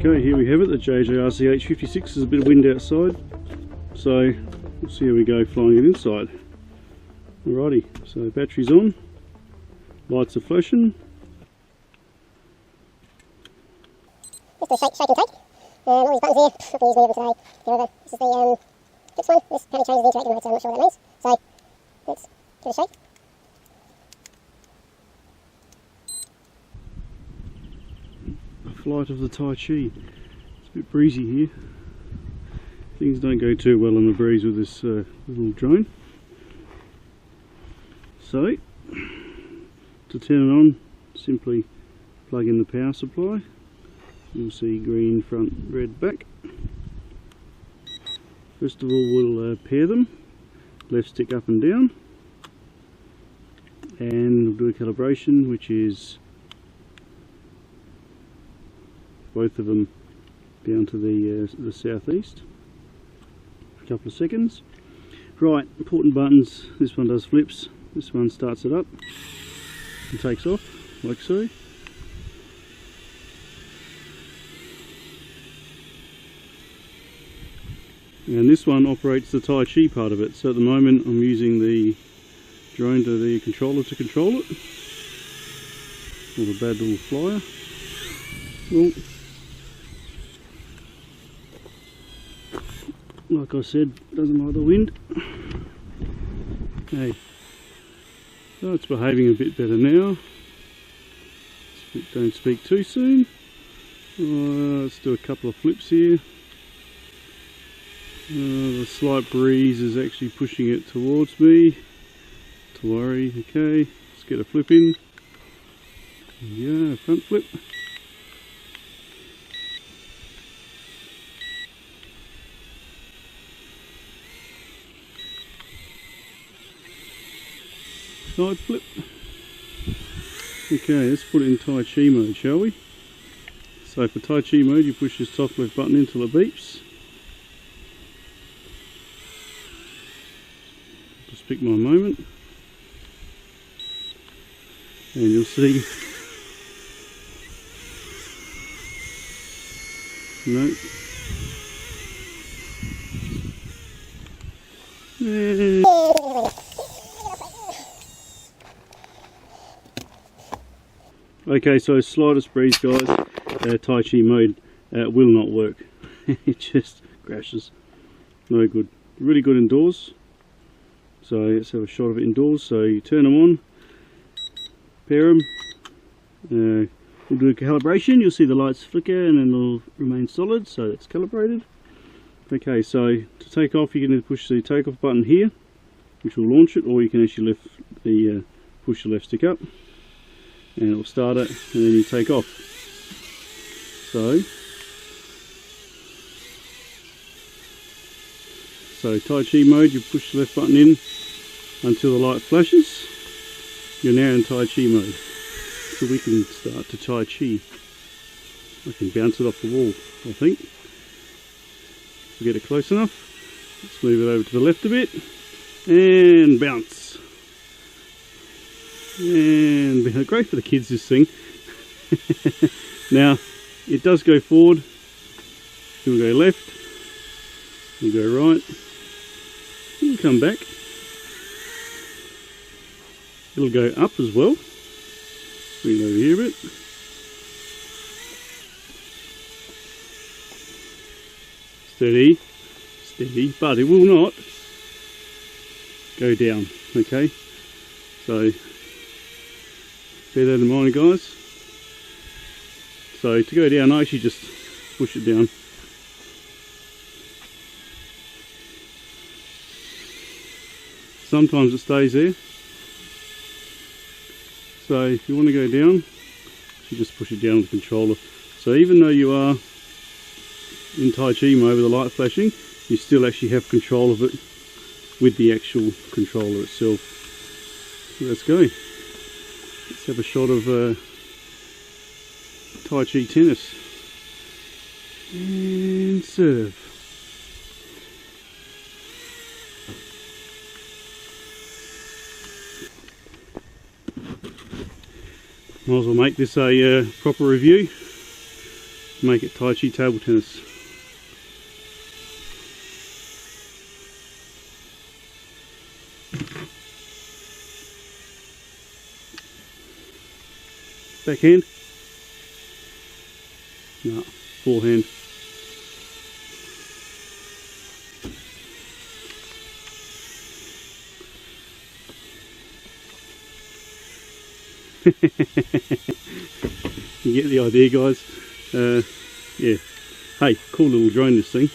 Okay, here we have it, the JJRC H56. There's a bit of wind outside, so we'll see how we go flying it inside. Alrighty, so battery's on, lights are flashing. Just a shake and take. All these buttons here, not going to use many of them today. However, this is the clips one. This how you change the interacting mode, so I'm not sure what that means. So let's give it a shake. A flight of the TaiChi. It's a bit breezy here. Things don't go too well on the breeze with this little drone. So, to turn it on, simply plug in the power supply. You'll see green front, red back. First of all, we'll pair them, left stick up and down, and we'll do a calibration, which is both of them down to the southeast. A couple of seconds. Right, important buttons. This one does flips. This one starts it up and takes off, like so. And this one operates the TaiChi part of it. So at the moment I'm using the drone to the controller to control it. Not a bad little flyer. Well, like I said, doesn't like the wind. Okay, so it's behaving a bit better now. Don't speak too soon. Let's do a couple of flips here. The slight breeze is actually pushing it towards me. Not to worry. Okay, let's get a flip in. Yeah, front flip. Side flip. Okay, let's put it in TaiChi mode, shall we? So for TaiChi mode, you push this top left button until it beeps. Just pick my moment, and you'll see. No. Okay, so slightest breeze, guys, TaiChi mode will not work. It just crashes. No good. Really good indoors. So let's have a shot of it indoors. So you turn them on, pair them. We'll do a calibration. You'll see the lights flicker and then they'll remain solid. So it's calibrated. Okay, so to take off, you can push the takeoff button here, which will launch it, or you can actually lift the push the left stick up, and it will start it, and then you take off. So TaiChi mode, you push the left button in until the light flashes. You're now in TaiChi mode. So we can start to TaiChi. I can bounce it off the wall, I think. If we get it close enough, let's move it over to the left a bit, and bounce. And great for the kids, this thing. Now, it does go forward, it will go left, it will go right, it will come back, it will go up as well. Bring it over here a bit. Steady, steady, but it will not go down, okay? So, bear that in mind, guys. So to go down, I actually just push it down. Sometimes it stays there. So if you want to go down, you just push it down with the controller. So even though you are in TaiChi mode with the light flashing, you still actually have control of it with the actual controller itself. So let's go. Let's have a shot of TaiChi tennis. And serve. Might as well make this a proper review. make it TaiChi table tennis. Backhand? No, forehand. You get the idea, guys. Yeah. Hey, cool little drone, this thing.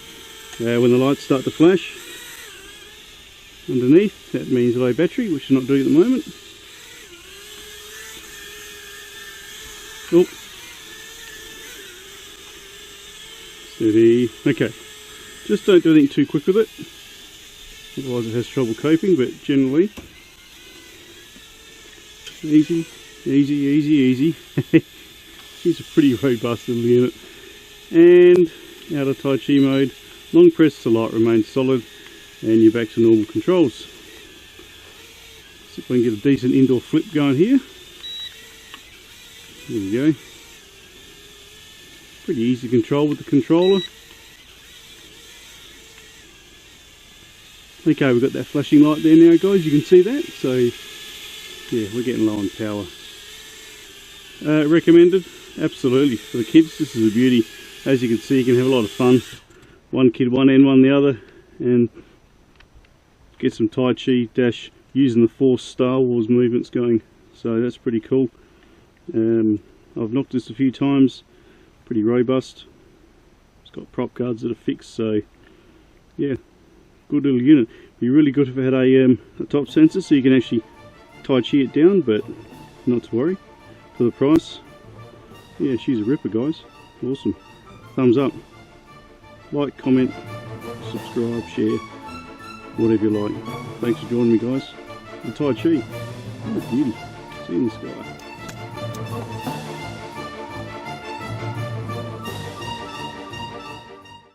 When the lights start to flash underneath, that means low battery, which is not doing at the moment. Oh. Steady. Okay. Just don't do anything too quick with it, otherwise it has trouble coping, but generally easy, easy, easy, easy. She's a pretty robust little unit. And out of TaiChi mode, long press to light remains solid, and you're back to normal controls. See if I can get a decent indoor flip going here. There we go. Pretty easy to control with the controller. Okay, we've got that flashing light there now, guys, you can see that. So yeah, we're getting low on power. Recommended? Absolutely. For the kids, this is a beauty. As you can see, you can have a lot of fun. One kid one end, one the other, and get some TaiChi dash using the Force Star Wars movements going. So that's pretty cool. I've knocked this a few times. Pretty robust. It's got prop guards that are fixed, so yeah, good little unit. Be really good if it had a top sensor so you can actually TaiChi it down, but not to worry. For the price, yeah, she's a ripper, guys. Awesome. Thumbs up, like, comment, subscribe, share, whatever you like. Thanks for joining me, guys. The TaiChi, what a beauty. See you in the sky.